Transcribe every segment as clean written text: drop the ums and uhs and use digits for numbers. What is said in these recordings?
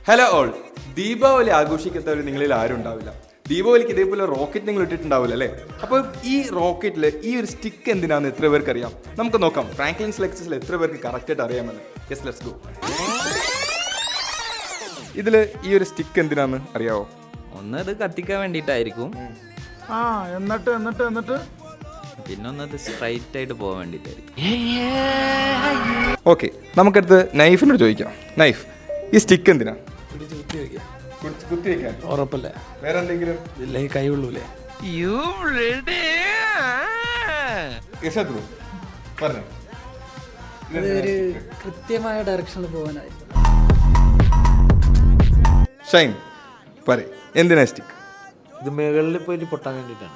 Hello all, Deepavali ആഘോഷിക്കാത്തവർ നിങ്ങളിൽ ആരും ഉണ്ടാവില്ല. ദീപാവലിക്ക് ഇതേപോലെ റോക്കറ്റ് നിങ്ങൾ ഇട്ടിട്ടുണ്ടാവില്ല അല്ലേ? അപ്പോൾ ഈ റോക്കറ്റിൽ ഈ ഒരു സ്റ്റിക്ക് എന്തിനാണെന്ന് എത്ര പേർക്ക് അറിയാം? നമുക്ക് നോക്കാം ഫ്രാങ്ക്ലിൻസ് ലെക്ചേഴ്സിൽ എത്ര പേർക്ക് കറക്റ്റായിട്ട് അറിയാമെന്ന്. Yes, let's go. ഇതിൽ ഈ ഒരു സ്റ്റിക്ക് എന്തിനാന്ന് അറിയാവോ? ഒന്ന് ഇത് കത്തിക്കാൻ വേണ്ടിയിട്ടായിരിക്കും. എന്നിട്ട് പിന്നെ ഒന്നത് സ്ട്രൈറ്റ് ആയിട്ട് പോകാൻ വേണ്ടിയിട്ടായിരിക്കും. ഓക്കെ, നമുക്കടുത്ത് നൈഫിനോട് ചോദിക്കാം. നൈഫ്, ഈ സ്റ്റിക്ക് എന്തിനാ? കുത്തി വെക്കാൻ. ഉറപ്പല്ലേ? വേറെ എന്തെങ്കിലും ഇല്ല, ഈ കൈ ഉള്ളൂലേ? പറഞ്ഞു. ഒരു കൃത്യമായ ഡയറക്ഷനിൽ പോകാനായി. ഷൈൻ പറ, എന്തിനാ സ്റ്റിക്ക്? ഇത് മുകളിൽ പോയിട്ട് പൊട്ടാൻ വേണ്ടിയിട്ടാണ്.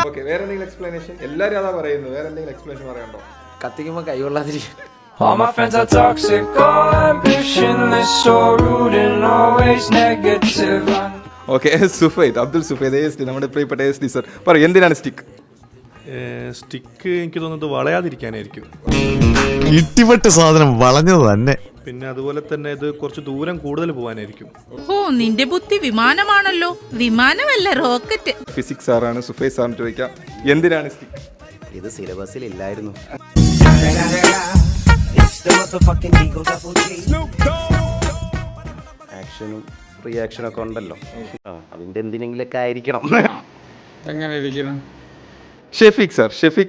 ഓക്കെ, വേറെ എന്തെങ്കിലും എക്സ്പ്ലനേഷൻ? എല്ലാരും അതാ പറയുന്നത്. വേറെ എന്തെങ്കിലും എക്സ്പ്ലനേഷൻ പറയാനുണ്ടോ? കത്തിക്കുമ്പോ കൈ കൊള്ളാതിരിക്കും. All my friends are toxic, all ambitionless, so rude and always negative. Okay, Sufaid, Abdul Sufaid ASD, നമ്മുടെ പ്രിയപ്പെട്ട ASD സർ പറയൂ, എന്തിനാണ് സ്റ്റിക്ക്? സ്റ്റിക്ക് എനിക്ക് തോന്നുന്നത് വളയാതിരിക്കാനായിരിക്കും. ഇട്ടിപ്പെട്ട് സാധനം വളഞ്ഞത് തന്നെ. പിന്നെ അതുപോലെ തന്നെ ഇത് കുറച്ച് ദൂരം കൂടുതൽ പോകാനായിരിക്കും. ഓ, നിന്റെ ബുദ്ധി വിമാനമാണല്ലോ. വിമാനമല്ല, റോക്കറ്റ്. ഫിസിക്സ് സാറാണ്, സുഫൈദ് സാറിന് ചോദിക്കാം, എന്തിനാണ് സ്റ്റിക്ക്? ഇത് സിലബസിൽ ഇല്ലായിരുന്നു. ആക്ഷനും റിയാക്ഷനും ഒക്കെ ഉണ്ടല്ലോ, അതിന്റെ എന്തിനെങ്കിലൊക്കെ ആയിരിക്കണം. എങ്ങനെ ഇരിക്കണം? ഷെഫീഖ്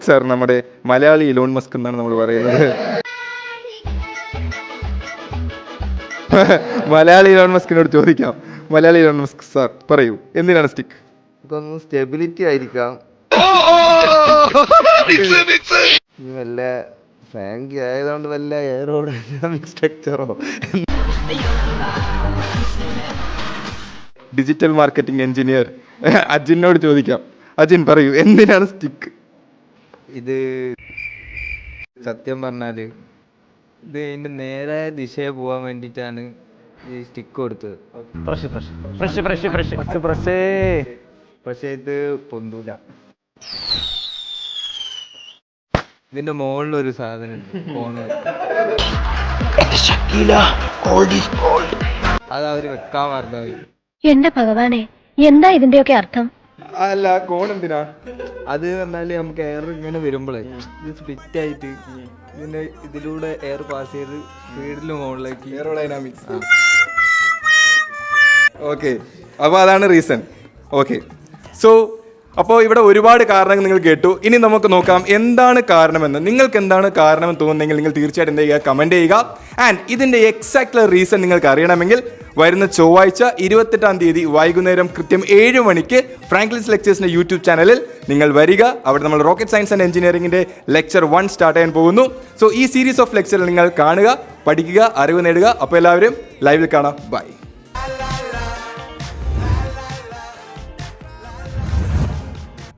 സാർ നമ്മുടെ മലയാളി ഇലോൺ മസ്ക് എന്നാണ് നമ്മൾ പറയുന്നത്. മലയാളി ഇലോൺ മസ്കിനോട് ചോദിക്കാം. മലയാളി ഇലോൺ മസ്ക് സാർ പറയൂ, എന്തിനാണ് സ്റ്റിക്ക്? ഇതൊന്നും സ്റ്റെബിലിറ്റി ആയിരിക്കാം. വല്ല ഫ്രാങ്കി ആയതുകൊണ്ട് വല്ല എയറോഡൈനാമിക് സ്ട്രക്ചറോ. ഡിജിറ്റൽ മാർക്കറ്റിംഗ് എഞ്ചിനീയർ അജിനോട് ചോദിക്കാം. അജിൻ പറയൂ, എന്തിനാണ് സ്റ്റിക്ക്? ഇത് സത്യം പറഞ്ഞാല് ഇത് അതിന്റെ നേരായ ദിശയെ പോകാൻ വേണ്ടിയിട്ടാണ് ഈ സ്റ്റിക്ക് കൊടുത്തത്. പക്ഷെ ഇത് പൊന്തൂല. ഇതിന്റെ മുകളിലൊരു സാധനം അത് അവര് വെക്കാൻ പറഞ്ഞത്. എന്റെ ഭഗവാനെ, എന്താ ഇതിന്റെയൊക്കെ അർത്ഥം? അല്ല, കോൺ എന്തിനാ? അത് പറഞ്ഞാല് നമുക്ക് എയർ ഇങ്ങനെ വരുമ്പോഴേ ഇത് സ്പ്ലിറ്റ് ആയിട്ട് ഇതിലൂടെ എയർ പാസ് ചെയ്ത് സ്പീഡിൽ മുകളിലേക്ക്. എയറോഡൈനാമിക്സ്. ഓക്കെ, അപ്പോൾ അതാണ് റീസൺ. ഓക്കെ, സോ അപ്പോൾ ഇവിടെ ഒരുപാട് കാരണങ്ങൾ നിങ്ങൾ കേട്ടു. ഇനി നമുക്ക് നോക്കാം എന്താണ് കാരണമെന്ന്. നിങ്ങൾക്ക് എന്താണ് കാരണമെന്ന് തോന്നുന്നെങ്കിൽ നിങ്ങൾ തീർച്ചയായിട്ടും എന്ത് ചെയ്യുക, കമൻറ്റ് ചെയ്യുക. ആൻഡ് ഇതിൻ്റെ എക്സാക്ട് റീസൺ നിങ്ങൾക്ക് അറിയണമെങ്കിൽ വരുന്ന ചൊവ്വാഴ്ച 28-ാം തീയതി വൈകുന്നേരം കൃത്യം 7 മണിക്ക് ഫ്രാങ്ക്ലിൻസ് ലെക്ചേഴ്സിൻ്റെ യൂട്യൂബ് ചാനലിൽ നിങ്ങൾ വരിക. അവിടെ നമ്മൾ റോക്കറ്റ് സയൻസ് ആൻഡ് എഞ്ചിനീയറിംഗിൻ്റെ ലെക്ചർ 1 സ്റ്റാർട്ട് ചെയ്യാൻ പോകുന്നു. സോ ഈ സീരീസ് ഓഫ് ലെക്ചറിൽ നിങ്ങൾ കാണുക, പഠിക്കുക, അറിവ് നേടുക. അപ്പോൾ എല്ലാവരും ലൈവിൽ കാണാം. ബൈ.